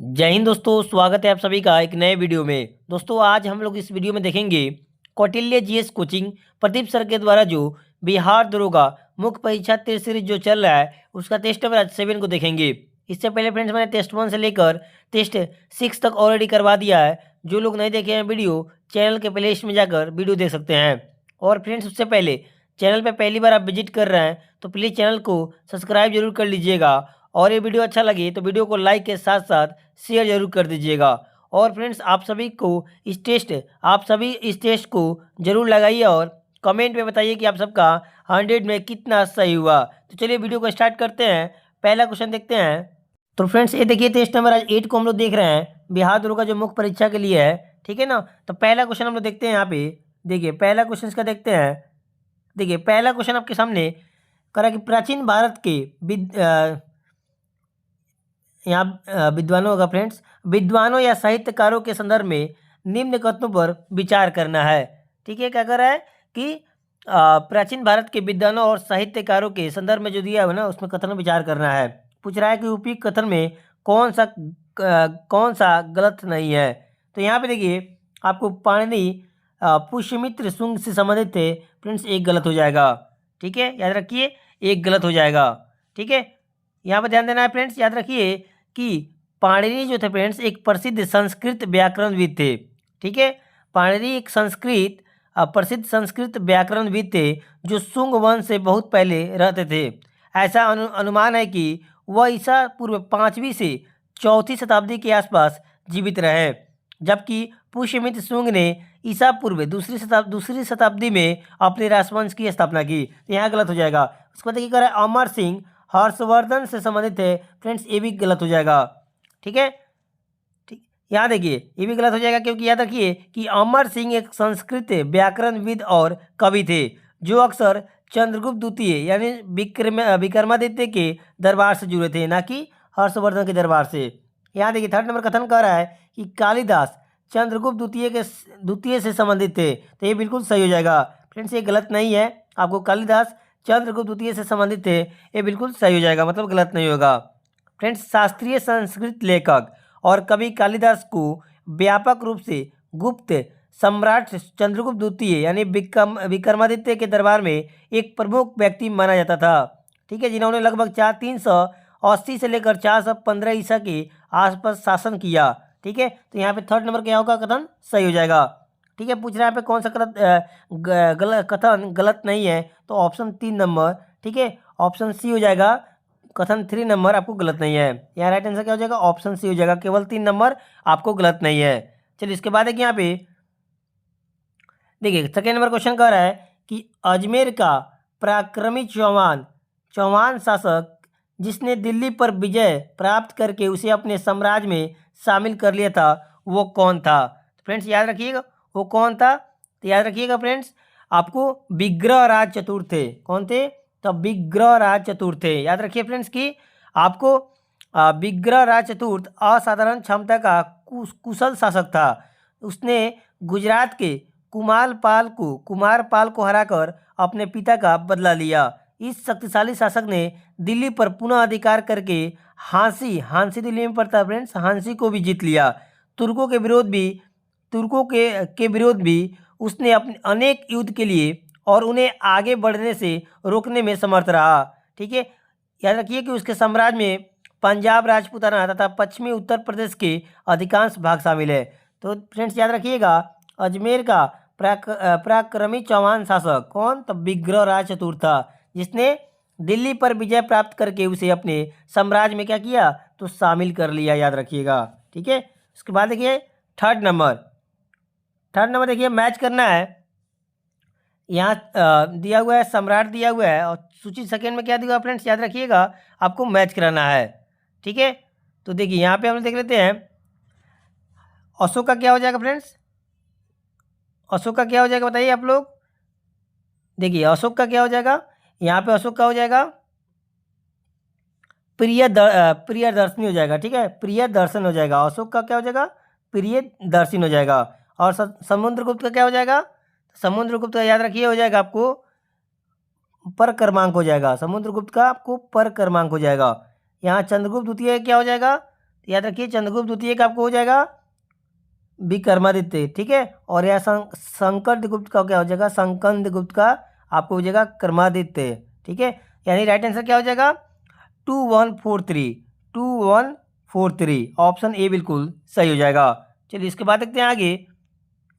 जय हिंद दोस्तों, स्वागत है आप सभी का एक नए वीडियो में। दोस्तों आज हम लोग इस वीडियो में देखेंगे Kautilya GS coaching Pradeep sir के द्वारा जो बिहार दरोगा मुख्य परीक्षा टेस्ट सीरीज जो चल रहा है उसका टेस्ट नंबर आज 7 को देखेंगे। इससे पहले फ्रेंड्स मैंने टेस्ट 1 से लेकर टेस्ट 6 तक ऑलरेडी करवा दिया है। जो लोग नहीं देखे हैं वीडियो, चैनल के प्ले लिस्ट में जाकर वीडियो देख सकते हैं। और फ्रेंड्स उससे पहले चैनल पर पहली बार आप विजिट कर रहे हैं तो प्लीज़ चैनल को सब्सक्राइब जरूर कर लीजिएगा। और ये वीडियो अच्छा लगे तो वीडियो को लाइक के साथ साथ शेयर जरूर कर दीजिएगा। और फ्रेंड्स आप सभी इस टेस्ट को जरूर लगाइए और कमेंट में बताइए कि आप सबका 100 में कितना सही हुआ। तो चलिए वीडियो को स्टार्ट करते हैं। पहला क्वेश्चन देखते हैं। तो फ्रेंड्स ये देखिए टेस्ट नंबर आज 8 को हम लोग देख रहे हैं, बिहार दरोगा जो मुख्य परीक्षा के लिए है, ठीक है ना। तो पहला क्वेश्चन हम लोग देखते हैं। यहाँ पे देखिए पहला क्वेश्चन इसका देखते हैं। देखिए पहला क्वेश्चन आपके सामने करा कि प्राचीन भारत के यहाँ विद्वानों होगा फ्रेंड्स, विद्वानों या साहित्यकारों के संदर्भ में निम्न कथनों पर विचार करना है। ठीक है, क्या कर रहा है कि प्राचीन भारत के विद्वानों और साहित्यकारों के संदर्भ में जो दिया है ना उसमें कथन विचार करना है। पूछ रहा है कि उपयुक्त कथन में कौन सा गलत नहीं है। तो यहाँ पे देखिए आपको पाणिनि पुष्यमित्र शुंग से संबंधित थे फ्रेंड्स, एक गलत हो जाएगा। ठीक है, याद रखिए एक गलत हो जाएगा। ठीक है, यहाँ पर ध्यान देना है फ्रेंड्स, याद रखिए कि पाणिनि जो थे फ्रेंड्स एक प्रसिद्ध संस्कृत व्याकरणविद थे। ठीक है, पाणिनि एक प्रसिद्ध संस्कृत व्याकरणविद थे जो शुंग वंश से बहुत पहले रहते थे। ऐसा अनुमान है कि वह ईसा पूर्व 5वीं से 4थी शताब्दी के आसपास जीवित रहे, जबकि पुष्यमित्र शुंग ने ईसा पूर्व दूसरी शताब्दी में अपने राजवंश की स्थापना की। तो यहाँ गलत हो जाएगा। उसके बाद क्या है, अमर सिंह हर्षवर्धन से संबंधित है फ्रेंड्स, ये भी गलत हो जाएगा। ठीक है, ठीक, यहाँ देखिए ये भी गलत हो जाएगा क्योंकि याद रखिए कि अमर सिंह एक संस्कृत व्याकरणविद और कवि थे जो अक्सर चंद्रगुप्त द्वितीय यानी विक्रमादित्य के दरबार से जुड़े थे, ना कि हर्षवर्धन के दरबार से। यहाँ देखिए थर्ड नंबर कथन कह रहा है कि कालिदास चंद्रगुप्त द्वितीय से संबंधित थे, तो ये बिल्कुल सही हो जाएगा फ्रेंड्स, ये गलत नहीं है। आपको कालिदास चंद्रगुप्त द्वितीय से संबंधित थे, ये बिल्कुल सही हो जाएगा, मतलब गलत नहीं होगा। फ्रेंड्स शास्त्रीय संस्कृत लेखक और कवि कालिदास को व्यापक रूप से गुप्त सम्राट चंद्रगुप्त द्वितीय यानी विक्रमादित्य के दरबार में एक प्रमुख व्यक्ति माना जाता था। ठीक है, जिन्होंने लगभग 380 से लेकर 415 ईसा के आसपास शासन किया। ठीक है, तो यहाँ पे थर्ड नंबर क्या होगा, कथन सही हो जाएगा। ठीक है, पूछ रहा है यहाँ पे कौन सा कथन गलत नहीं है, तो ऑप्शन 3 नंबर। ठीक है, ऑप्शन सी हो जाएगा, कथन 3 नंबर आपको गलत नहीं है। यहाँ राइट आंसर क्या हो जाएगा, ऑप्शन सी हो जाएगा, केवल 3 नंबर आपको गलत नहीं है। चलिए इसके बाद है कि यहाँ पे देखिए सेकेंड नंबर क्वेश्चन कह रहा है कि अजमेर का पराक्रमी चौहान शासक जिसने दिल्ली पर विजय प्राप्त करके उसे अपने साम्राज्य में शामिल कर लिया था वो कौन था। फ्रेंड्स याद रखिएगा वो कौन था, तो याद रखिएगा फ्रेंड्स आपको विग्रहराज चतुर्थ थे। कौन थे, तो विग्रहराज चतुर्थ थे। याद रखिए फ्रेंड्स कि आपको विग्रहराज चतुर्थ असाधारण क्षमता का कुशल शासक था। उसने गुजरात के कुमारपाल को हराकर अपने पिता का बदला लिया। इस शक्तिशाली शासक ने दिल्ली पर पुनः अधिकार करके हांसी दिल्ली में पड़ता है फ्रेंड्स, हांसी को भी जीत लिया। तुर्कों के विरोध भी उसने अपने अनेक युद्ध के लिए और उन्हें आगे बढ़ने से रोकने में समर्थ रहा। ठीक है, याद रखिए कि उसके साम्राज्य में पंजाब, राजपूताना तथा पश्चिमी उत्तर प्रदेश के अधिकांश भाग शामिल है। तो फ्रेंड्स याद रखिएगा अजमेर का पराक्रमी चौहान शासक कौन, तो विग्रहराज चतुर्थ था, जिसने दिल्ली पर विजय प्राप्त करके उसे अपने साम्राज्य में क्या किया, तो शामिल कर लिया। याद रखिएगा। ठीक है, उसके बाद देखिए थर्ड नंबर देखिए मैच करना है। यहाँ दिया हुआ है सम्राट दिया हुआ है और सूची सेकेंड में क्या दिया फ्रेंड्स, याद रखिएगा आपको मैच कराना है। ठीक है, तो देखिए यहाँ पे हम देख लेते हैं अशोक का क्या हो जाएगा फ्रेंड्स, अशोक का क्या हो जाएगा बताइए आप लोग। देखिए अशोक का क्या हो जाएगा, यहाँ पे अशोक का हो जाएगा प्रियदर्शनी हो जाएगा। ठीक है, प्रियदर्शन हो जाएगा। अशोक का क्या हो जाएगा, प्रियदर्शन हो जाएगा। और समुद्रगुप्त का क्या हो जाएगा, समुद्रगुप्त का याद रखिए हो जाएगा आपको पर क्रमांक हो जाएगा। समुद्रगुप्त का आपको पर क्रमांक हो जाएगा। यहाँ चंद्रगुप्त द्वितीय क्या हो जाएगा, तो याद रखिए चंद्रगुप्त द्वितीय का आपको हो जाएगा विक्रमादित्य, ठीक है। और यह शंकर गुप्त का क्या हो जाएगा, शंकर गुप्त का आपको हो जाएगा क्रमादित्य, ठीक है। यानी राइट आंसर क्या हो जाएगा 2143, 2143, ऑप्शन ए बिल्कुल सही हो जाएगा। चलिए इसके बाद देखते हैं आगे।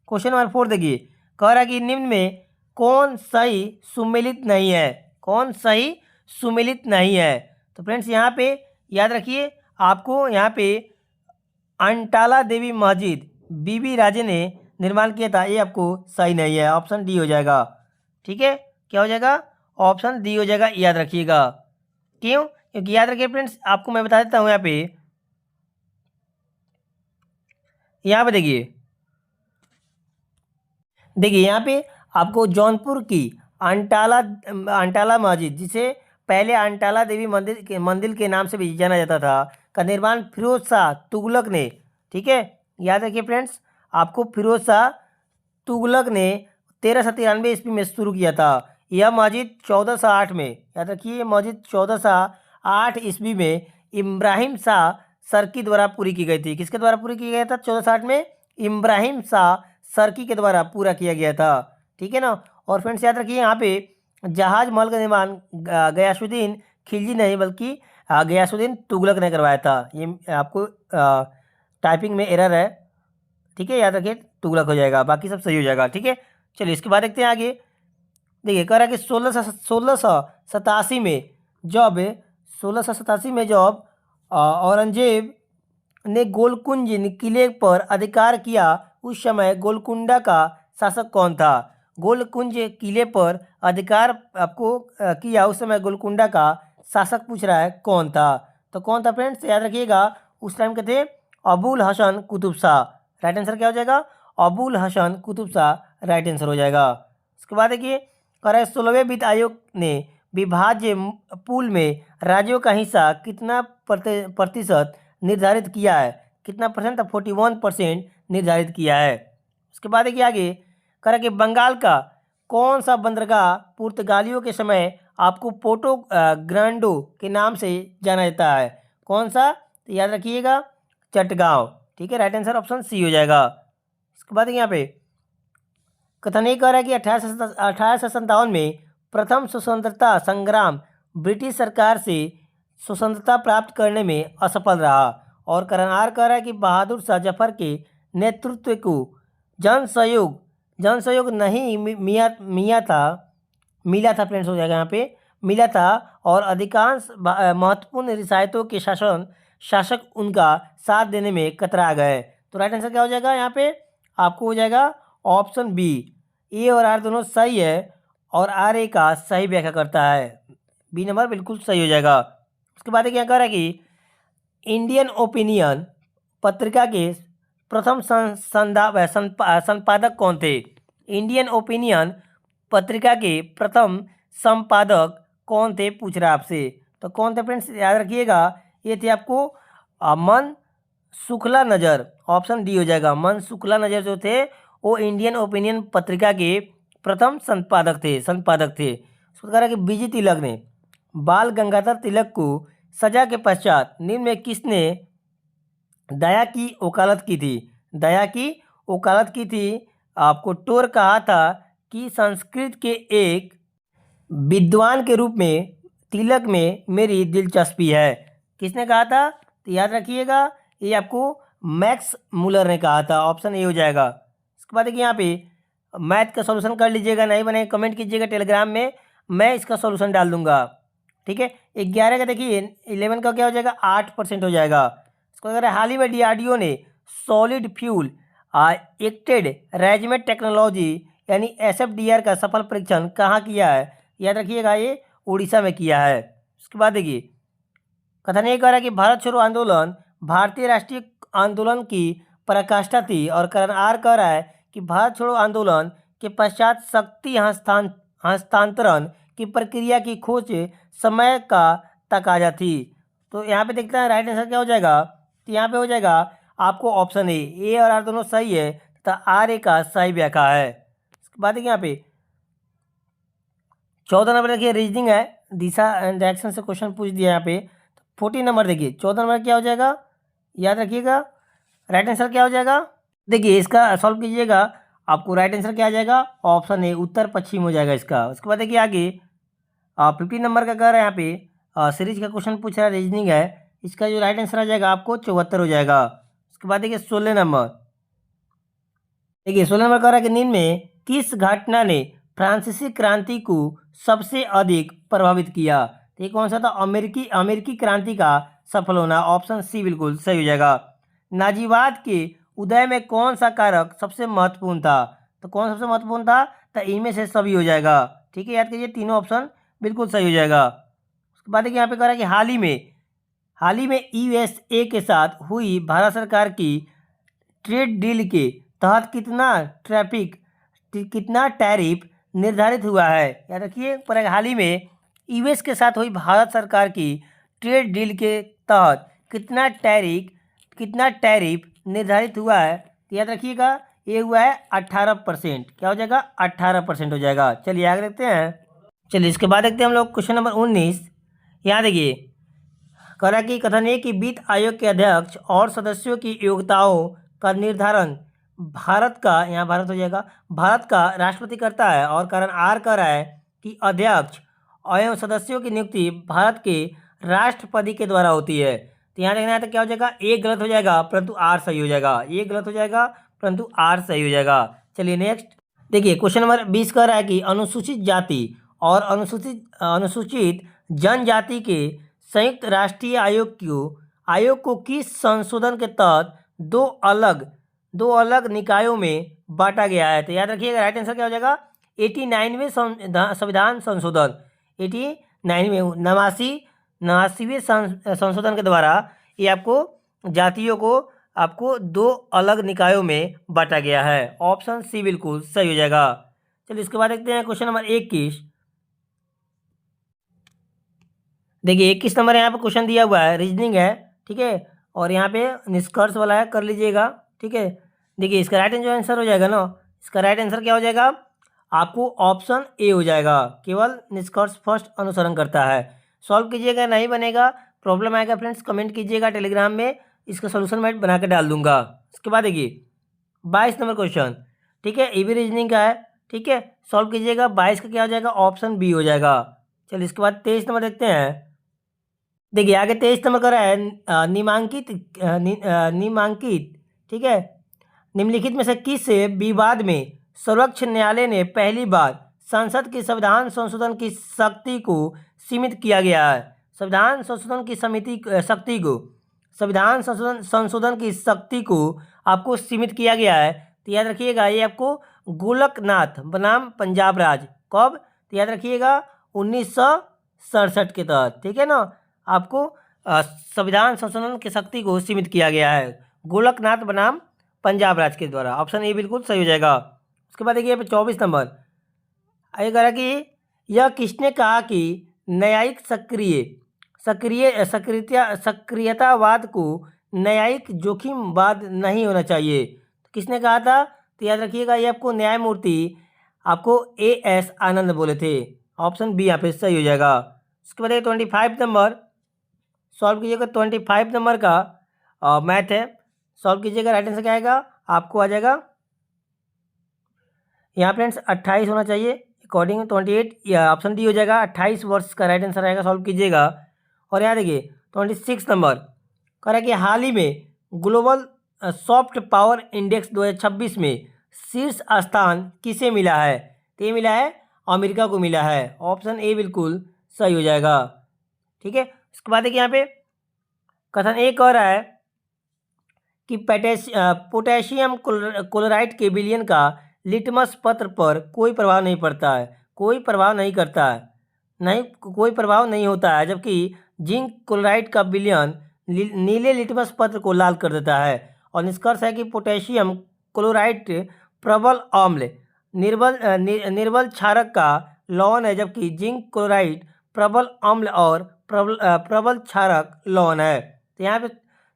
क्वेश्चन नंबर 4 देखिए, कह रहा है कि निम्न में कौन सही सुमेलित नहीं है, कौन सही सुमेलित नहीं है। तो फ्रेंड्स यहाँ पे याद रखिए आपको यहाँ पे अंटाला देवी मस्जिद बीबी राजे ने निर्माण किया था, ये आपको सही नहीं है, ऑप्शन डी हो जाएगा, ठीक है। क्या हो जाएगा, ऑप्शन डी हो जाएगा, याद रखिएगा। क्यों, क्योंकि याद रखिए फ्रेंड्स आपको मैं बता देता हूँ यहाँ पे देखिए यहाँ पे आपको जौनपुर की अंटाला मस्जिद, जिसे पहले अंटाला देवी मंदिर के नाम से भी जाना जाता था, का निर्माण फिरोज शाह तुगलक ने, ठीक है। याद रखिए फ्रेंड्स आपको फिरोज शाह तुगलक ने 1393 ईस्वी में शुरू किया था। यह मस्जिद 1408 में, याद रखिए ये मस्जिद 1408 ईस्वी में इब्राहिम शाह सर्की द्वारा पूरी की गई थी। किसके द्वारा पूरी किया गया था 1408 में, इब्राहिम शाह सर्की के द्वारा पूरा किया गया था, ठीक है ना। और फ्रेंड्स याद रखिए यहाँ पे जहाज महल का निर्माण गयासुद्दीन खिलजी नहीं बल्कि गयासुद्दीन तुगलक ने करवाया था। ये आपको टाइपिंग में एरर है, ठीक है, याद रखिए तुगलक हो जाएगा, बाकी सब सही हो जाएगा, ठीक है। चलिए इसके बाद देखते हैं आगे। देखिए कह रहा है कि 1687 में जब 1687 में जब औरंगजेब ने गोलकुंज किले पर अधिकार किया, उस समय गोलकुंडा का शासक कौन था। गोलकुंज किले पर अधिकार आपको किया, उस समय गोलकुंडा का शासक पूछ रहा है कौन था। तो कौन था फ्रेंड्स, याद रखिएगा उस टाइम के थे अबुल हसन कुतुब शाह। राइट आंसर क्या हो जाएगा, अबुल हसन कुतुब शाह राइट आंसर हो जाएगा। उसके बाद देखिए कह रहा है 16वें वित्त आयोग ने विभाज्य पूल में राज्यों का हिस्सा कितना प्रतिशत निर्धारित किया है, कितना परसेंट, 41% निर्धारित किया है। उसके बाद देखिए आगे कह रहा है कि बंगाल का कौन सा बंदरगाह पुर्तगालियों के समय आपको पोर्टो ग्रांडो के नाम से जाना जाता है, कौन सा, तो याद रखिएगा चटगांव, ठीक है। राइट आंसर ऑप्शन सी हो जाएगा। इसके बाद यहाँ पे कथन ये कह रहा है कि 1857 में प्रथम स्वतंत्रता संग्राम ब्रिटिश सरकार से स्वतंत्रता प्राप्त करने में असफल रहा, और करनार कह रहा है कि बहादुर शाह जफर के नेतृत्व को जन सहयोग नहीं मिला था फ्रेंड्स, हो जाएगा यहाँ पे मिला था, और अधिकांश महत्वपूर्ण रियासतों के शासक उनका साथ देने में कतरा गए। तो राइट आंसर क्या हो जाएगा यहाँ पे आपको हो जाएगा ऑप्शन बी, ए और आर दोनों सही है, और आर ए का सही व्याख्या करता है, बी नंबर बिल्कुल सही हो जाएगा। उसके बाद क्या कह रहा है कि इंडियन ओपिनियन पत्रिका के प्रथम संपादक कौन थे। इंडियन ओपिनियन पत्रिका के प्रथम संपादक कौन थे पूछ रहा है आपसे। तो कौन थे फ्रेंड्स, याद रखिएगा ये थे आपको मन शुक्ला नज़र, ऑप्शन डी हो जाएगा। मन शुक्ला नज़र जो थे वो इंडियन ओपिनियन पत्रिका के प्रथम संपादक थे। उसको कह रहा है कि बीजी तिलक ने बाल गंगाधर तिलक को सजा के पश्चात निम्न में किसने दया की वकालत की थी। आपको टोर कहा था कि संस्कृत के एक विद्वान के रूप में तिलक में मेरी दिलचस्पी है। किसने कहा था, तो याद रखिएगा ये आपको मैक्स मुलर ने कहा था, ऑप्शन ए हो जाएगा। इसके बाद देखिए यहाँ पे मैथ का सॉल्यूशन कर लीजिएगा, नहीं बने कमेंट कीजिएगा टेलीग्राम में, मैं इसका सॉल्यूशन डाल दूंगा, ठीक है। 11 का देखिए 11 का क्या हो जाएगा 8% हो जाएगा। इसको अगर हाल ही में डीआरडीओ ने solid fuel acted regiment technology यानी एसएफडीआर का सफल परीक्षण कहाँ किया है, याद रखिएगा ये उड़ीसा में किया है। उसके बाद देखिए कथन ये कह रहा है कि भारत छोड़ो आंदोलन भारतीय राष्ट्रीय आंदोलन की पराकाष्ठा थी, और करण आर कह रहा है कि भारत छोड़ो आंदोलन के पश्चात शक्ति हस्तांतरण की प्रक्रिया की खोज समय का तकाजा थी। तो यहाँ पे देखते हैं राइट आंसर क्या हो जाएगा, तो यहाँ पे हो जाएगा आपको ऑप्शन ए और आर दोनों सही है तथा आर ए का सही व्याख्या है। इसके बाद देखिए यहाँ पे 14 नंबर देखिए रीजनिंग है, दिशा एंड डायरेक्शन से क्वेश्चन पूछ दिया यहाँ पे। 14 नंबर देखिए 14 नंबर क्या हो जाएगा, याद रखिएगा। राइट आंसर क्या हो जाएगा? देखिए इसका सॉल्व कीजिएगा, आपको राइट आंसर क्या आ जाएगा? ऑप्शन ए उत्तर पश्चिम हो जाएगा इसका। उसके बाद देखिए आगे 50 नंबर का कह रहा है यहाँ पे सीरीज का क्वेश्चन पूछ रहा है, रीजनिंग है। इसका जो राइट आंसर आ जाएगा आपको 74 हो जाएगा। उसके बाद देखिए 16 नंबर, देखिए 16 नंबर कह रहा है कि निम्न में किस घटना ने फ्रांसीसी क्रांति को सबसे अधिक प्रभावित किया? तो ये कौन सा था? अमेरिकी अमेरिकी क्रांति का सफल होना। ऑप्शन सी बिल्कुल सही हो जाएगा। नाजीवाद के उदय में कौन सा कारक सबसे महत्वपूर्ण था? तो कौन सबसे महत्वपूर्ण था? तो इनमें से सभी हो जाएगा। ठीक है, याद कीजिए तीनों ऑप्शन बिल्कुल सही हो जाएगा। उसके बाद देखिए यहाँ पे कह रहा है कि हाल ही में यूएसए के साथ हुई भारत सरकार की ट्रेड डील के तहत कितना टैरिफ निर्धारित हुआ है? याद रखिए, पर हाल ही में यूएस के साथ हुई भारत सरकार की ट्रेड डील के तहत कितना टैरिफ निर्धारित हुआ है? तो याद रखिएगा ये हुआ है 18%। क्या हो जाएगा? 18% हो जाएगा। चलिए आगे देखते हैं। चलिए इसके बाद देखते हैं हम लोग क्वेश्चन नंबर 19। यहाँ देखिए कह रहा है कि कथन है कि वित्त आयोग के अध्यक्ष और सदस्यों की योग्यताओं का निर्धारण भारत का, यहाँ भारत हो जाएगा, भारत का राष्ट्रपति करता है। और कारण आर कह रहा है कि अध्यक्ष एवं सदस्यों की नियुक्ति भारत के राष्ट्रपति के द्वारा होती है। तो यहाँ देखना है तो क्या हो जाएगा? ए गलत हो जाएगा परंतु आर सही हो जाएगा। ए गलत हो जाएगा परंतु आर सही हो जाएगा। चलिए नेक्स्ट देखिए क्वेश्चन नंबर 20 कह रहा है कि अनुसूचित जाति और अनुसूचित जनजाति के संयुक्त राष्ट्रीय आयोग को किस संशोधन के तहत दो अलग निकायों में बांटा गया है? तो याद रखिएगा राइट आंसर क्या हो जाएगा? 89वें संविधान संशोधन, 89वें 89वें संशोधन के द्वारा ये आपको जातियों को आपको दो अलग निकायों में बांटा गया है। ऑप्शन सी बिल्कुल सही हो जाएगा। चलिए इसके बाद देखते हैं क्वेश्चन नंबर 21। देखिए 21 नंबर यहाँ पे क्वेश्चन दिया हुआ है, रीजनिंग है। ठीक है, और यहाँ पे निष्कर्ष वाला है, कर लीजिएगा। ठीक है, देखिए इसका राइट आंसर हो जाएगा ना, इसका राइट आंसर क्या हो जाएगा? आपको ऑप्शन ए हो जाएगा। केवल निष्कर्ष फर्स्ट अनुसरण करता है। सॉल्व कीजिएगा, नहीं बनेगा प्रॉब्लम आएगा फ्रेंड्स, कमेंट कीजिएगा टेलीग्राम में, इसका सोल्यूशन मैं बना के डाल दूंगा। उसके बाद देखिए 22 नंबर क्वेश्चन, ठीक है, ये भी रीजनिंग का है। ठीक है, सॉल्व कीजिएगा। 22 का क्या हो जाएगा? ऑप्शन बी हो जाएगा। चलिए इसके बाद 23 नंबर देखते हैं। देखिए आगे 23 नंबर का रहा है निमांकित। ठीक है, निम्नलिखित में से किस विवाद में सर्वोच्च न्यायालय ने पहली बार संसद की संविधान संशोधन की शक्ति को सीमित किया गया है? संविधान संशोधन की संविधान संशोधन की शक्ति को आपको सीमित किया गया है। तो याद रखिएगा ये आपको गोलकनाथ बनाम पंजाब राज, कब? तो याद रखिएगा 1967 के तहत। ठीक है ना, आपको संविधान संशोधन की शक्ति को सीमित किया गया है गोलकनाथ बनाम पंजाब राज के द्वारा। ऑप्शन ए बिल्कुल सही हो जाएगा। उसके बाद देखिए 24 नंबर आगे कह रहा कि यह किसने कहा कि न्यायिक सक्रियतावाद को न्यायिक जोखिमवाद नहीं होना चाहिए? तो किसने कहा था? तो याद रखिएगा ये आपको न्यायमूर्ति आपको A.S. आनंद बोले थे। ऑप्शन बी यहाँ पे सही हो जाएगा। उसके बाद 25 नंबर सॉल्व कीजिएगा। 25 नंबर का मैथ है, सॉल्व कीजिएगा। राइट आंसर क्या आएगा? आपको आ जाएगा यहाँ फ्रेंड्स 28 होना चाहिए, अकॉर्डिंग 28 या ऑप्शन डी हो जाएगा। 28 वर्ष का राइट आंसर आएगा, सॉल्व कीजिएगा। और यहाँ देखिए 26 नंबर कह रहा है कि हाल ही में ग्लोबल सॉफ्ट पावर इंडेक्स 2026 में शीर्ष स्थान किसे मिला है? तो ये मिला है अमेरिका को मिला है। ऑप्शन ए बिल्कुल सही हो जाएगा। ठीक है, उसके बाद देखिए यहाँ पे कथन ए कह रहा है कि पोटेशियम क्लोराइड के विलयन का लिटमस पत्र पर कोई प्रभाव नहीं पड़ता है, कोई प्रभाव नहीं करता है, कोई प्रभाव नहीं होता है, जबकि जिंक क्लोराइड का विलयन नीले लिटमस पत्र को लाल कर देता है। और निष्कर्ष है कि पोटेशियम क्लोराइड प्रबल अम्ल निर्बल क्षारक का लवण है, जबकि जिंक क्लोराइड प्रबल अम्ल और प्रबल क्षारक लवण है। तो यहाँ पे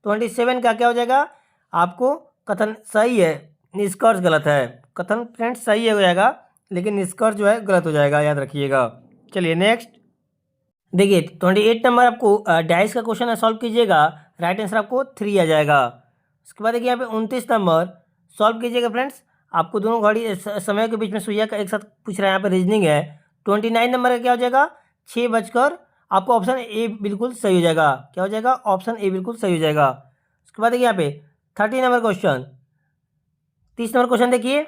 27 का क्या हो जाएगा? आपको कथन सही है, निष्कर्ष गलत है। कथन फ्रेंड्स सही हो जाएगा लेकिन निष्कर्ष जो है गलत हो जाएगा, याद रखिएगा। चलिए नेक्स्ट देखिए 28 नंबर आपको डाइस का क्वेश्चन है, सॉल्व कीजिएगा। राइट आंसर आपको 3 आ जाएगा। उसके बाद देखिए यहाँ पे 29 नंबर सॉल्व कीजिएगा फ्रेंड्स। आपको दोनों घड़ी समय के बीच में सुइया का एक साथ पूछ रहा है, यहाँ पे रीजनिंग है। 29 नंबर का क्या हो जाएगा, 6 बजकर, आपको ऑप्शन ए बिल्कुल सही हो जाएगा। क्या हो जाएगा, ऑप्शन ए बिल्कुल सही हो जाएगा। उसके बाद देखिए यहाँ पे 30 नंबर क्वेश्चन, 30 नंबर क्वेश्चन देखिए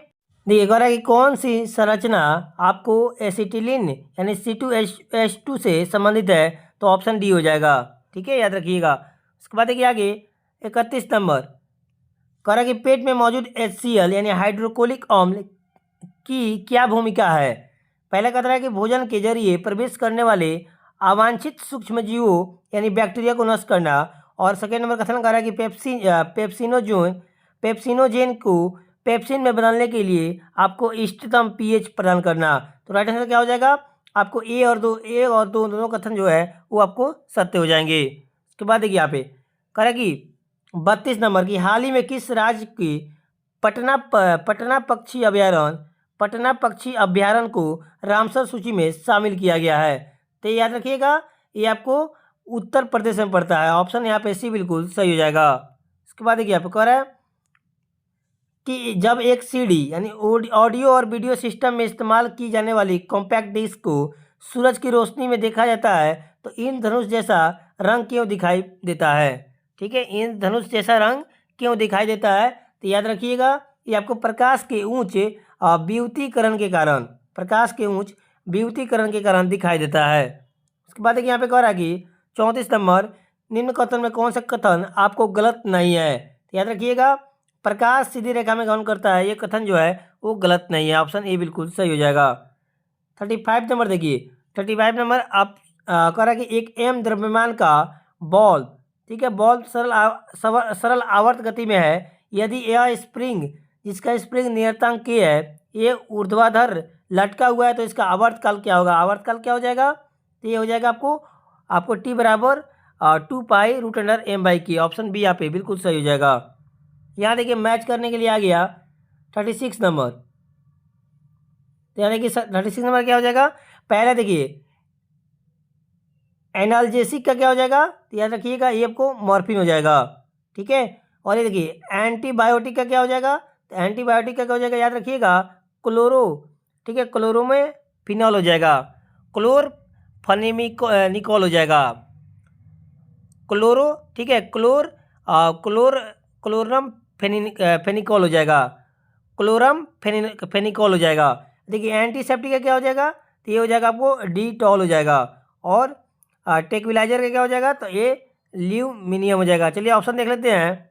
कह रहा है कि कौन सी संरचना आपको एसिटिलीन यानी C2H2 से संबंधित है, तो ऑप्शन डी हो जाएगा। ठीक है, याद रखिएगा। उसके बाद देखिए आगे 31 नंबर कह रहा है कि पेट में मौजूद HCl यानी हाइड्रोक्लोरिक अम्ल की क्या भूमिका है। पहले कह रहा है कि भोजन के जरिए प्रवेश करने वाले अवांछित सूक्ष्मजीवों यानी बैक्टीरिया को नष्ट करना। और सेकेंड नंबर कथन कर रहा है कि पेप्सिनोजेन को पेप्सिन में बदलने के लिए आपको इष्टतम पीएच प्रदान करना। तो राइट आंसर क्या हो जाएगा, आपको ए और दो दोनों कथन जो है वो आपको सत्य हो जाएंगे। उसके बाद देखिए यहाँ पे कह रहा है कि 32 नंबर की हाल ही में किस राज्य की पटना पक्षी अभ्यारण्य को रामसर सूची में शामिल किया गया है। तो याद रखिएगा, ये आपको उत्तर प्रदेश में पड़ता है। ऑप्शन यहाँ पे सी बिल्कुल सही हो जाएगा। उसके बाद देखिए यहाँ पे कह रहा है कि जब एक सीडी यानी ऑडियो और वीडियो सिस्टम में इस्तेमाल की जाने वाली कॉम्पैक्ट डिस्क को सूरज की रोशनी में देखा जाता है, तो इंद्रधनुष जैसा रंग क्यों दिखाई देता है। ठीक है, इंद्रधनुष जैसा रंग क्यों दिखाई देता है, तो याद रखिएगा, ये आपको प्रकाश के उच्च विद्युतीकरण के कारण दिखाई देता है। उसके बाद देखिए यहाँ पे कह रहा है कि 34 नंबर निम्न कथन में कौन सा कथन आपको गलत नहीं है। तो याद रखिएगा, प्रकाश सीधी रेखा में गमन करता है, ये कथन जो है वो गलत नहीं है। ऑप्शन ए बिल्कुल सही हो जाएगा। 35 नंबर देखिए, 35 नंबर आप कह रहा है कि एक एम द्रव्यमान का बॉल, ठीक है, बॉल सरल आवर्त गति में है। यदि यह स्प्रिंग जिसका स्प्रिंग नियतांक के है ये ऊर्ध्वाधर लटका हुआ है, तो इसका आवर्तकाल क्या होगा। आवर्तकाल क्या हो जाएगा, तो ये हो जाएगा आपको टी बराबर 2π√m/k। ऑप्शन बी यहाँ पे बिल्कुल सही हो जाएगा। यहाँ देखिए मैच करने के लिए आ गया 36 नंबर। तो यहाँ देखिए 36 नंबर क्या हो जाएगा, पहले देखिए एनाल्जेसिक का क्या हो जाएगा, तो याद रखिएगा ये आपको मॉर्फिन हो जाएगा। ठीक है, और ये देखिए एंटीबायोटिक का क्या हो जाएगा, तो एंटीबायोटिक का क्या हो जाएगा, याद रखिएगा क्लोरो, ठीक है, क्लोरो में फिनॉल हो जाएगा, क्लोरफेनिमिकोल हो जाएगा, क्लोरो, ठीक है, क्लोरम फेनिकॉल हो जाएगा, क्लोरम फेनिकॉल हो जाएगा। देखिए एंटीसेप्टिक का क्या हो जाएगा, तो ये हो जाएगा आपको डीटॉल हो जाएगा। और टेक्विलाइजर का क्या हो जाएगा, तो ये ल्यूमिनियम हो जाएगा। चलिए ऑप्शन देख लेते हैं।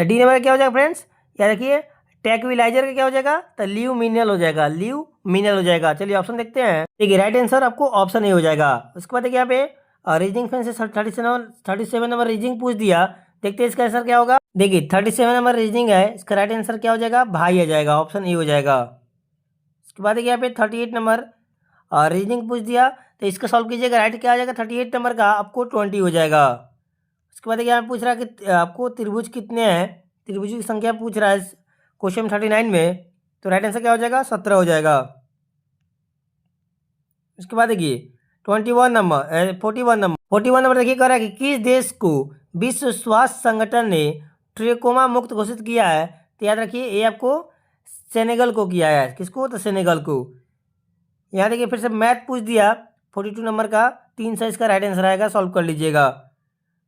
डी नंबर क्या हो जाएगा फ्रेंड्स, याद रखिए टेक्विलाइजर का क्या हो जाएगा, तो ल्यूमिनियल हो जाएगा, ल्यूमिनियल हो जाएगा। चलिए ऑप्शन देखते हैं। देखिए राइट आंसर आपको ऑप्शन ए हो जाएगा। उसके बाद देखिए यहाँ पे रीजनिंग फ्रेंड से 37 नंबर रीजनिंग पूछ दिया, देखते हैं इसका आंसर क्या होगा। देखिए 37 नंबर रीजनिंग है, इसका राइट आंसर क्या हो जाएगा, भाई आ जाएगा, ऑप्शन ए हो जाएगा। उसके बाद देखिए यहाँ पे 38 नंबर रीजनिंग पूछ दिया, तो इसका सॉल्व कीजिएगा, राइट क्या आ जाएगा, 38 नंबर का आपको 20 हो जाएगा। उसके बाद देखिए यहाँ पूछ रहा है कि आपको त्रिभुज कितने हैं, त्रिभुज की संख्या पूछ रहा है क्वेश्चन 39 में, तो राइट आंसर क्या हो जाएगा, 17 हो जाएगा। उसके बाद देखिए 41 नंबर देखिए कह रहा है कि किस देश को विश्व स्वास्थ्य संगठन ने ट्रेकोमा मुक्त घोषित किया है, तो याद रखिए ये आपको सेनेगल को किया है। किसको, तो सेनेगल को। यहाँ देखिए फिर से मैथ पूछ दिया 42 नंबर का, 3 से इसका राइट आंसर आएगा, सॉल्व कर लीजिएगा।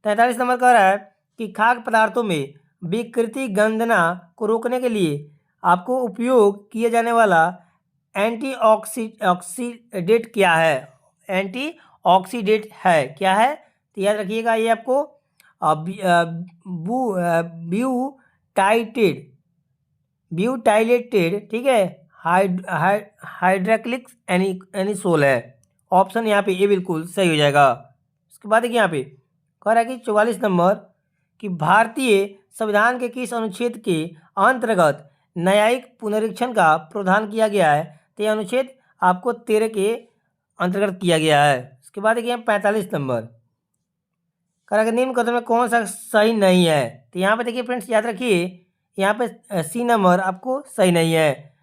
43 नंबर कह रहा है कि खाद्य पदार्थों में विकृति गंधना को रोकने के लिए आपको उपयोग किया जाने वाला एंटीऑक्सीडेंट क्या है, एंटीऑक्सीडेंट है क्या है, तो याद रखिएगा ये आपको ब्यूटाइलेटेड, ठीक है, हाइड्रोक्लिक एनिसोल है। ऑप्शन यहाँ पे ये बिल्कुल सही हो जाएगा। उसके बाद देखिए यहाँ पे कह रहा है कि 44 नंबर कि भारतीय संविधान के किस अनुच्छेद के अंतर्गत न्यायिक पुनरीक्षण का प्रावधान किया गया है, तो यह अनुच्छेद आपको 13 के अंतर्गत किया गया है। उसके बाद देखिए 45 नंबर कह रहा है कि निम्न कथन में कौन सा सही नहीं है, तो यहाँ पे देखिए फ्रेंड्स याद रखिए यहाँ पे सी नंबर आपको सही नहीं है।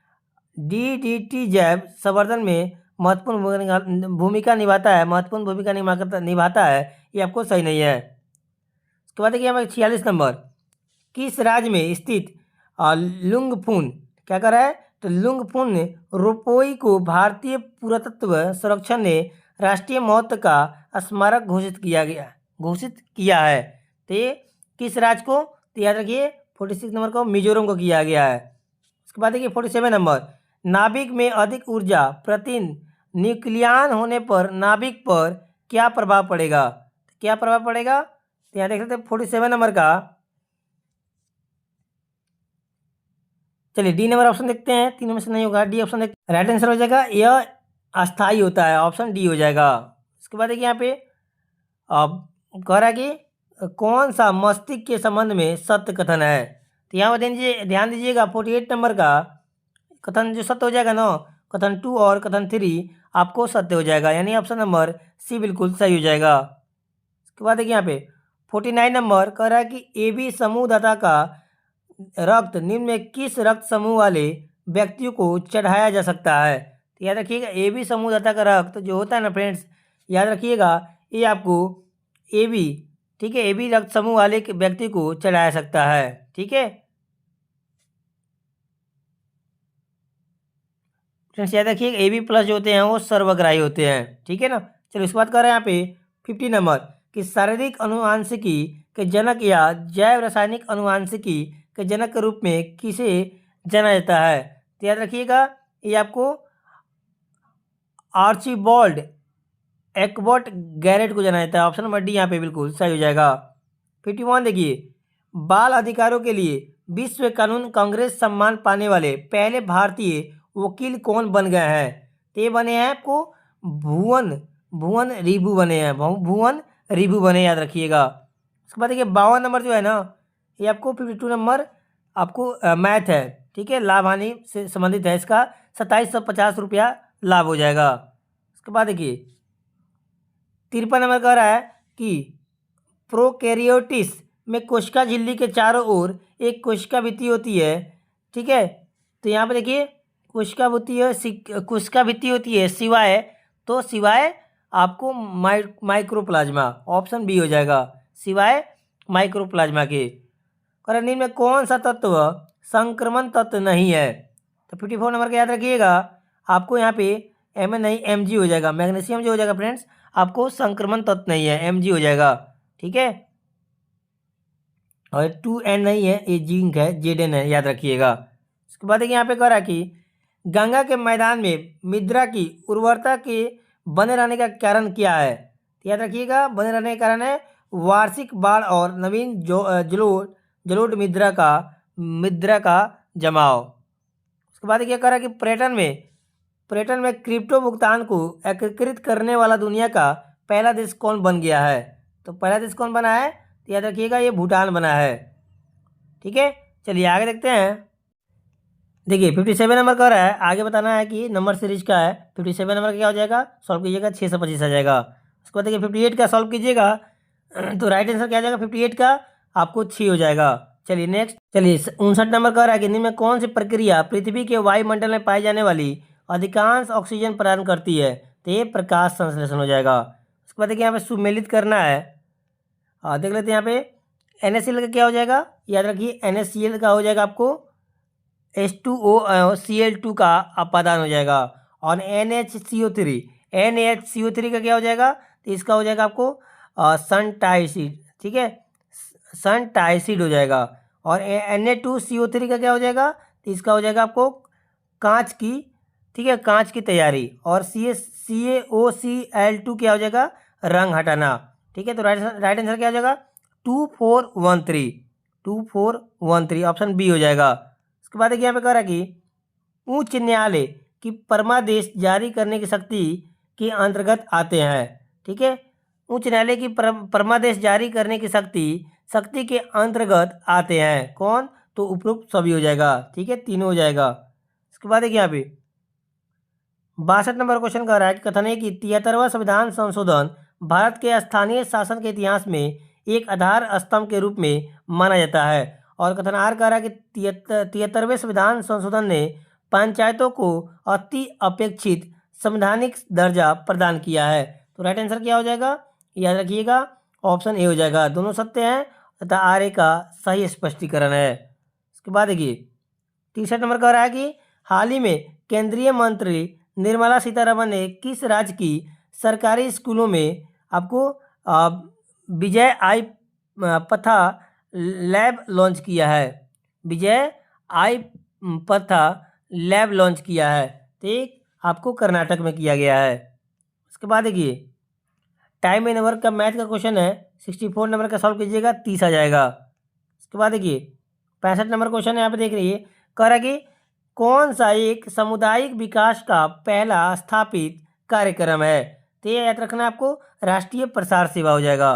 DDT जैव संवर्धन में महत्वपूर्ण भूमिका निभाता है, ये आपको सही नहीं है। उसके बाद देखिए यहाँ पर 46 नंबर, किस राज्य में स्थित लुंगफुन क्या कर रहा है, तो लुंगफुन रोपोई को भारतीय पुरातत्व संरक्षण ने राष्ट्रीय महत्व का स्मारक घोषित किया है। तो ये किस राज्य को, तो याद रखिए 46 नंबर को मिजोरम को किया गया है। उसके बाद देखिए 47 नंबर, नाभिक में अधिक ऊर्जा प्रति न्यूक्लियन होने पर नाभिक पर क्या प्रभाव पड़ेगा, क्या प्रभाव पड़ेगा, तो यहाँ देख लेते हैं 47 नंबर का। चलिए डी नंबर ऑप्शन देखते हैं, तीनों में से नहीं होगा, डी ऑप्शन देखते, राइट आंसर हो जाएगा, यह अस्थाई होता है, ऑप्शन डी हो जाएगा। उसके बाद देखिए यहाँ पे अब कह रहा है कि कौन सा मस्तिष्क के संबंध में सत्य कथन है, तो यहाँ पर ध्यान दीजिएगा 48 नंबर का कथन जो सत्य हो जाएगा ना, कथन 2 और कथन 3 आपको सत्य हो जाएगा, यानी ऑप्शन नंबर सी बिल्कुल सही हो जाएगा। उसके बाद देखिए यहाँ पे 49 नंबर कह रहा है कि ए बी समूह दाता का रक्त निम्न में किस रक्त समूह वाले व्यक्तियों को चढ़ाया जा सकता है, तो याद रखिएगा ए बी समूह दाता का रक्त जो होता है ना फ्रेंड्स, याद रखिएगा ये आपको ए बी, ठीक है, ए बी रक्त समूह वाले व्यक्ति को चढ़ाया सकता है, ठीक है फ्रेंड्स, याद रखिएगा ए बी प्लस जो होते हैं वो सर्वग्राही होते हैं, ठीक है ना। चलिए उसके बाद कर रहे हैं यहाँ पे 50 नंबर कि शारीरिक अनुवांशिकी के जनक या जैव रासायनिक अनुवांशिकी के जनक के रूप में किसे जाना जाता है, तो याद रखिएगा ये आपको आर्चिबाल्ड एक्बर्ट गैरेट को जाना जाता है, ऑप्शन नंबर डी यहाँ पे बिल्कुल सही हो जाएगा। 51 देखिए, बाल अधिकारों के लिए विश्व कानून कांग्रेस सम्मान पाने वाले पहले भारतीय वकील कौन बन गए हैं, तो ये बने हैं आपको भुवन रिबू बने हैं, भुवन रिबू बने, याद रखिएगा। उसके बाद देखिए 52 नंबर जो है ना, ये आपको 52 नंबर आपको मैथ है, ठीक है, लाभ हानि से संबंधित है, इसका 2750 रुपया लाभ हो जाएगा। उसके बाद देखिए 53 नंबर कह रहा है कि प्रोकैरियोटिस में कोशिका झिल्ली के चारों ओर एक कोशिका भित्ति होती है, ठीक है, तो यहाँ पे देखिए कोशिका भित्ति होती है सिवाय आपको माइक्रोप्लाज्मा, ऑप्शन बी हो जाएगा, सिवाय माइक्रोप्लाज्मा के। कारण निम्न में कौन सा तत्व संक्रमण तत्व नहीं है, तो 54 नंबर का याद रखिएगा आपको यहाँ पे एम नहीं Mg हो जाएगा, मैग्नीशियम जो हो जाएगा फ्रेंड्स आपको संक्रमण तत्व नहीं है, Mg हो जाएगा, ठीक है, और 2N नहीं है, ये जिंक है, Zn है, याद रखिएगा। उसके बाद देखिए यहाँ पे कह रहा है कि गंगा के मैदान में मृदा की उर्वरता के बने रहने का कारण क्या है, तो याद रखिएगा बने रहने का कारण है वार्षिक बाढ़ और नवीन जलोढ़ मृदा का जमाव। उसके बाद क्या कह रहा है कि पर्यटन में क्रिप्टो भुगतान को एकीकृत करने वाला दुनिया का पहला देश कौन बन गया है, तो पहला देश कौन बना है, तो याद रखिएगा ये भूटान बना है, ठीक है। चलिए आगे देखते हैं। देखिए 57 नंबर कह रहा है, आगे बताना है कि नंबर सीरीज का है, 57 नंबर का क्या हो जाएगा, सॉल्व कीजिएगा 625 आ जाएगा। उसके बाद देखिए 58 का सॉल्व कीजिएगा तो राइट आंसर क्या आ जाएगा, 58 का आपको 6 हो जाएगा। चलिए नेक्स्ट, चलिए 59 नंबर कह रहा है कि इनमें में कौन सी प्रक्रिया पृथ्वी के वायुमंडल में पाई जाने वाली अधिकांश ऑक्सीजन प्रदान करती है, तो ये प्रकाश संश्लेषण हो जाएगा। उसके बाद देखिए यहाँ पे सुमेलित करना है, देख लेते हैं यहाँ पे NaCl का क्या हो जाएगा, याद रखिए NaCl का हो जाएगा आपको H2OCl2 का अपादान हो जाएगा, और NaHCO3 का क्या हो जाएगा, तो इसका हो जाएगा आपको सन टाइसिड, ठीक है, सन टाइसिड हो जाएगा। और Na2CO3 का क्या हो जाएगा, तो इसका हो जाएगा आपको कांच की, ठीक है, कांच की तैयारी। और CaOCl2 क्या हो जाएगा, रंग हटाना, ठीक है। तो राइट आंसर क्या हो जाएगा 2413 ऑप्शन बी हो जाएगा। उसके बाद देखिए यहाँ पे कह रहा है कि उच्च न्यायालय की परमादेश जारी करने की शक्ति के अंतर्गत आते हैं, ठीक है, उच्च न्यायालय की परमादेश जारी करने की शक्ति के अंतर्गत आते हैं कौन, तो उपरोक्त सभी हो जाएगा, ठीक है, तीनों हो जाएगा। उसके बाद देखिए यहाँ पे 62 नंबर क्वेश्चन कह रहा है कि कथन है कि 73वां संविधान संशोधन भारत के स्थानीय शासन के इतिहास में एक आधार स्तंभ के रूप में माना जाता है। और कथन आर कह रहा है कि 73वें संविधान संशोधन ने पंचायतों को अति अपेक्षित संवैधानिक दर्जा प्रदान किया है। तो राइट आंसर क्या हो जाएगा, याद रखिएगा ऑप्शन ए हो जाएगा, दोनों सत्य हैं तथा आर ए का सही स्पष्टीकरण है। इसके बाद देखिए 63 नंबर का रहा है कि हाल ही में केंद्रीय मंत्री निर्मला सीतारमण ने किस राज्य की सरकारी स्कूलों में आपको विजय आई पथा लैब लॉन्च किया है। विजय आई पथा लैब लॉन्च किया है, तो एक आपको कर्नाटक में किया गया है। उसके बाद देखिए टाइम एंड वर्क का मैथ का क्वेश्चन है, 64 नंबर का सॉल्व कीजिएगा, 30 आ जाएगा। उसके बाद देखिए 65 नंबर क्वेश्चन यहाँ पे देख रही है, कह रहा है कि कौन सा एक सामुदायिक विकास का पहला स्थापित कार्यक्रम है। तो ये याद रखना आपको, राष्ट्रीय प्रसार सेवा हो जाएगा।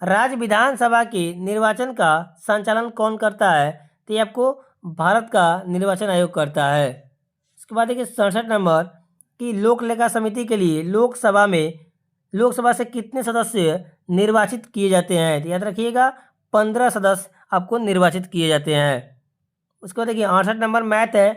राज्य विधानसभा के निर्वाचन का संचालन कौन करता है। तो ये आपको भारत का निर्वाचन आयोग करता है। उसके बाद देखिए 67 नंबर कि लोक लेखा समिति के लिए लोकसभा से कितने सदस्य निर्वाचित किए जाते हैं। तो याद रखिएगा 15 सदस्य आपको निर्वाचित किए जाते हैं। उसके बाद देखिए 68 नंबर मैथ है,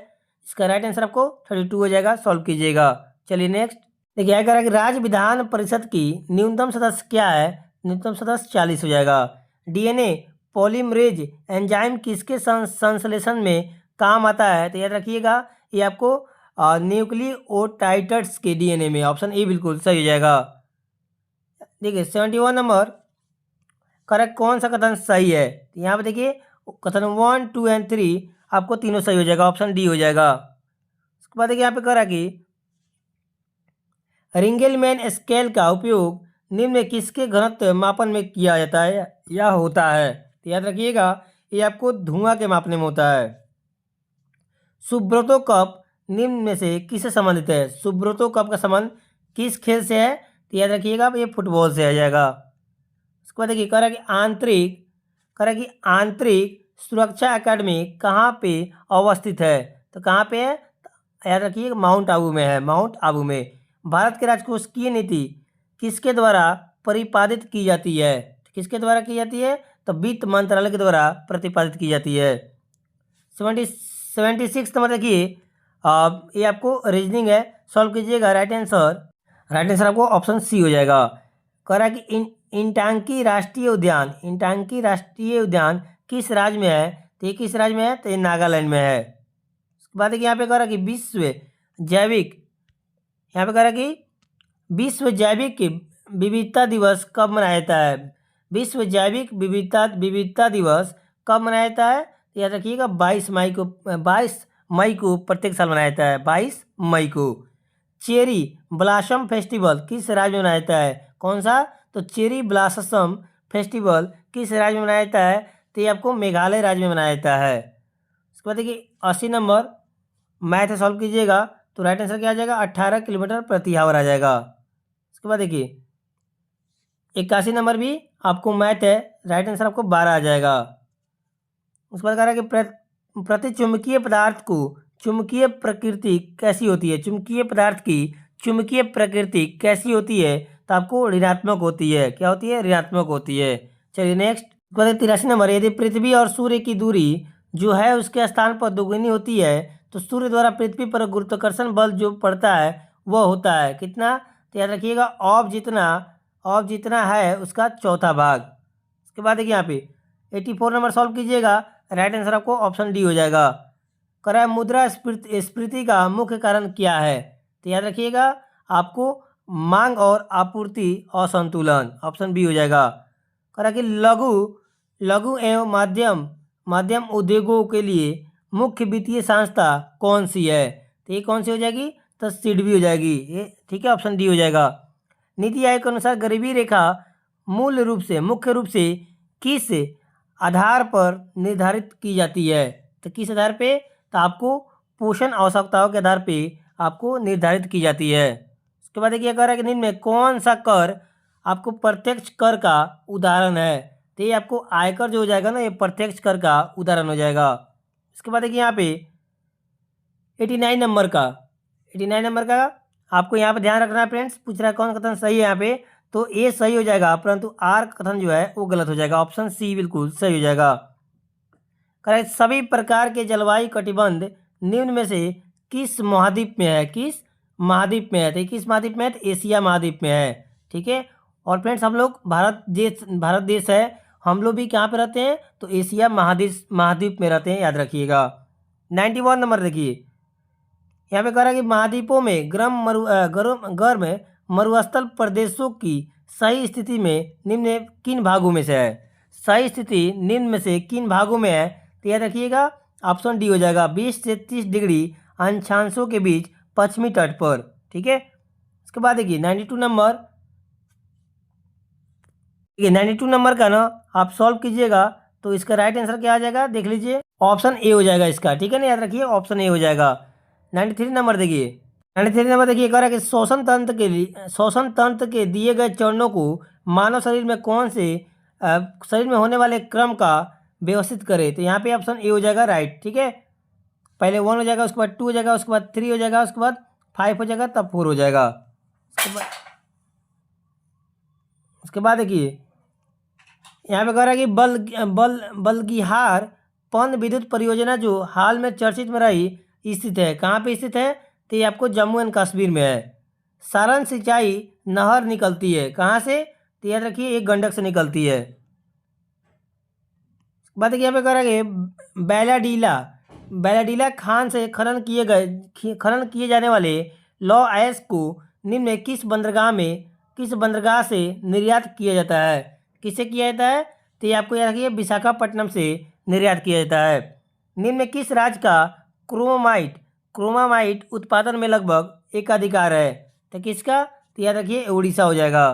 इसका राइट आंसर आपको 32 हो जाएगा, सॉल्व कीजिएगा। चलिए नेक्स्ट देखिए क्या कह रहा है कि राज्य विधान परिषद की न्यूनतम सदस्य क्या है। न्यूनतम सदस्य 40 हो जाएगा। डीएनए पॉलीमरेज एंजाइम किसके संश्लेषण में काम आता है। तो याद रखिएगा ये आपको न्यूक्लियोटाइड्स के डीएनए में, ऑप्शन ए बिल्कुल सही हो जाएगा। देखिए 71 नंबर करेक्ट कौन सा कथन सही है। यहाँ पे देखिए कथन 1, 2 एंड 3 आपको तीनों सही हो जाएगा, ऑप्शन डी हो जाएगा। उसके बाद देखिए यहाँ पे कह रहा कि रिंगेलमैन स्केल का उपयोग निम्न में किसके घनत्व मापन में किया जाता है या होता है। तो याद रखिएगा ये आपको धुआं के मापने में होता है। सुब्रतो कप निम्न में से किससे संबंधित है। सुब्रतो कप का संबंध किस खेल से है। तो याद रखिएगा ये फुटबॉल से आ जाएगा। उसके बाद देखिए कह रहा है कि आंतरिक सुरक्षा अकादमी कहाँ पे अवस्थित है। तो कहाँ पे है, याद रखिए माउंट आबू में है, माउंट आबू में। भारत के राजकोषीय नीति किसके द्वारा परिपालित की जाती है। किसके द्वारा की जाती है, तो वित्त मंत्रालय के द्वारा प्रतिपादित की जाती है। 76 नंबर देखिए ये आपको रीजनिंग है, सॉल्व कीजिएगा। राइट आंसर आपको ऑप्शन सी हो जाएगा। कह रहा है कि इंटांकी राष्ट्रीय उद्यान किस राज्य में है। तो ये किस राज्य में है, तो ये नागालैंड में है। उसके बाद यहाँ पे कह रहा है कि विश्व जैविक विविधता दिवस कब मनाया जाता है। विश्व जैविक विविधता दिवस कब मनाया जाता है। याद रखिएगा 22 मई को प्रत्येक साल मनाया जाता है, 22 मई को। चेरी ब्लॉसम फेस्टिवल किस राज्य में मनाया जाता है। कौन सा, तो चेरी ब्लॉसम फेस्टिवल किस राज्य में मनाया जाता है। तो ये आपको मेघालय राज्य में मनाया जाता है। उसके बाद देखिए 80 नंबर मैथ सॉल्व कीजिएगा, तो राइट आंसर क्या आ जाएगा, 18 किलोमीटर प्रति आवर आ जाएगा। उसके बाद देखिए 81 नंबर भी आपको मैथ है, राइट आंसर आपको 12 आ जाएगा। उसके बाद कह रहा है कि प्रतिचुंबकीय पदार्थ को चुंबकीय प्रकृति कैसी होती है। चुंबकीय पदार्थ की चुंबकीय प्रकृति कैसी होती है, तो आपको ऋणात्मक होती है। क्या होती है, ऋणात्मक होती है। चलिए नेक्स्ट 83 नंबर, यदि पृथ्वी और सूर्य की दूरी जो है उसके स्थान पर दोगुनी होती है तो सूर्य द्वारा पृथ्वी पर गुरुत्वाकर्षण बल जो पड़ता है वह होता है कितना। तो याद रखिएगा ऑफ जितना है उसका चौथा भाग। उसके बाद देखिए यहाँ पे 84 नंबर सॉल्व कीजिएगा, राइट आंसर आपको ऑप्शन डी हो जाएगा। कह रहा है मुद्रा स्फीति का मुख्य कारण क्या है। तो याद रखिएगा आपको मांग और आपूर्ति असंतुलन, ऑप्शन बी हो जाएगा। कह रहा है कि लघु एवं मध्यम उद्योगों के लिए मुख्य वित्तीय संस्था कौन सी है। तो ये कौन सी हो जाएगी, तो सिडबी हो जाएगी ये, ठीक है, ऑप्शन डी हो जाएगा। नीति आयोग के अनुसार गरीबी रेखा मुख्य रूप से किस आधार पर निर्धारित की जाती है। तो किस आधार पे, तो आपको पोषण आवश्यकताओं के आधार पे आपको निर्धारित की जाती है। उसके बाद देखिए कह रहा है कि निम्न में कौन सा कर आपको प्रत्यक्ष कर का उदाहरण है। तो ये आपको आयकर जो हो जाएगा ना, ये प्रत्यक्ष कर का उदाहरण हो जाएगा। इसके बाद देखिए यहाँ पे 89 नंबर का आपको यहाँ पे ध्यान रखना है फ्रेंड्स, पूछ रहा है कौन कथन सही है यहाँ पे। तो ए सही हो जाएगा, परंतु आर कथन जो है वो गलत हो जाएगा, ऑप्शन सी बिल्कुल सही हो जाएगा। करेक्ट, सभी प्रकार के जलवायु कटिबंध निम्न में से किस महाद्वीप में है। तो किस महाद्वीप में है, तो एशिया महाद्वीप में है, ठीक है। और फ्रेंड्स हम लोग भारत देश है हम लोग भी कहाँ पे रहते हैं, तो एशिया महाद्वीप में रहते हैं, याद रखिएगा। 91 नंबर देखिए, यहाँ पे कह रहा है कि महाद्वीपों में गर्म मरुस्थल प्रदेशों की सही स्थिति में निम्न किन भागों में से है। सही स्थिति निम्न में से किन भागों में है, तो याद रखिएगा ऑप्शन डी हो जाएगा, 20 से 30 डिग्री अक्षांशों के बीच पश्चिमी तट पर। ठीक है, इसके बाद देखिए 92 नंबर, ठीक है 92 नंबर का ना आप सॉल्व कीजिएगा तो इसका राइट आंसर क्या आ जाएगा, देख लीजिए ऑप्शन ए हो जाएगा इसका। ठीक है ना, याद रखिए ऑप्शन ए हो जाएगा। 93 नंबर देखिए, 93 नंबर देखिए, कह रहा है कि श्वसन तंत्र के दिए गए चरणों को मानव शरीर में कौन से शरीर में होने वाले क्रम का व्यवस्थित करे, तो यहाँ पे ऑप्शन ए हो जाएगा राइट। ठीक है, पहले 1 हो जाएगा, उसके बाद 2 हो जाएगा, उसके बाद 3 हो जाएगा, उसके बाद 5 हो जाएगा, तब 4 हो जाएगा। उसके बाद देखिए यहाँ पे कह रहा है कि बलगिहार पन विद्युत परियोजना जो हाल में चर्चित में रही स्थित है, कहाँ पे स्थित है, तो ये आपको जम्मू एंड कश्मीर में है। सारण सिंचाई नहर निकलती है कहाँ से, तो याद रखिए एक गंडक से निकलती है। बात यहाँ पे कह रहा है कि बैलाडीला खान से खनन किए जाने वाले लौ ऐश को निम्न में किस बंदरगाह से निर्यात किया जाता है, किससे किया जाता है, तो ये आपको याद रखिए विशाखापट्टनम से निर्यात किया जाता है। निम्न में किस राज्य का क्रोमामाइट उत्पादन में लगभग एकाधिकार है, तो किसका, तो याद रखिए उड़ीसा हो जाएगा।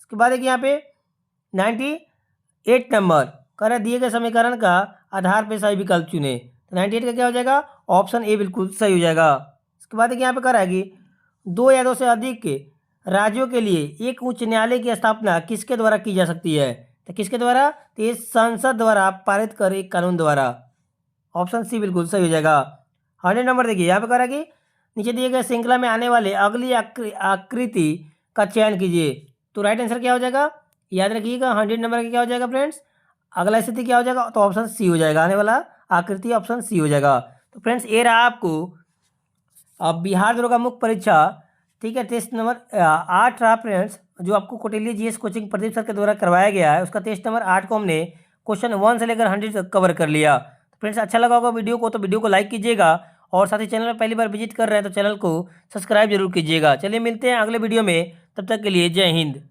इसके बाद देखिए यहाँ पे 98 नंबर कह रहा है दिए गए समीकरण का आधार पे सही विकल्प चुने, तो 98 का क्या हो जाएगा, ऑप्शन ए बिल्कुल सही हो जाएगा। इसके बाद देखिए यहाँ पे कह रहा है कि 2 या 2 से अधिक के राज्यों के लिए एक उच्च न्यायालय की स्थापना किसके द्वारा की जा सकती है, तो किसके द्वारा, तो ये संसद द्वारा पारित कर एक कानून द्वारा, ऑप्शन सी बिल्कुल सही हो जाएगा। 100 नंबर देखिए, यहाँ पे कह रहा है कि नीचे दिए गए श्रृंखला में आने वाले अगली आकृति का चयन कीजिए, तो राइट आंसर क्या हो जाएगा, याद रखिएगा 100 नंबर का क्या हो जाएगा फ्रेंड्स, अगला स्थिति क्या हो जाएगा, तो ऑप्शन सी हो जाएगा, आने वाला आकृति ऑप्शन सी हो जाएगा। तो फ्रेंड्स ये रहा आपको अब बिहार दरोगा मुख्य परीक्षा, ठीक है, टेस्ट नंबर 8 रहा फ्रेंड्स, जो आपको कोटेलिया जीएस कोचिंग प्रदीप सर के द्वारा करवाया गया है। उसका टेस्ट नंबर 8 को हमने क्वेश्चन 1 से लेकर 100 तक कवर कर लिया। तो फ्रेंड्स अच्छा लगा होगा वीडियो को, तो वीडियो को लाइक कीजिएगा और साथ ही चैनल में पहली बार विजिट कर रहे हैं तो चैनल को सब्सक्राइब जरूर कीजिएगा। चलिए मिलते हैं अगले वीडियो में, तब तक के लिए जय हिंद।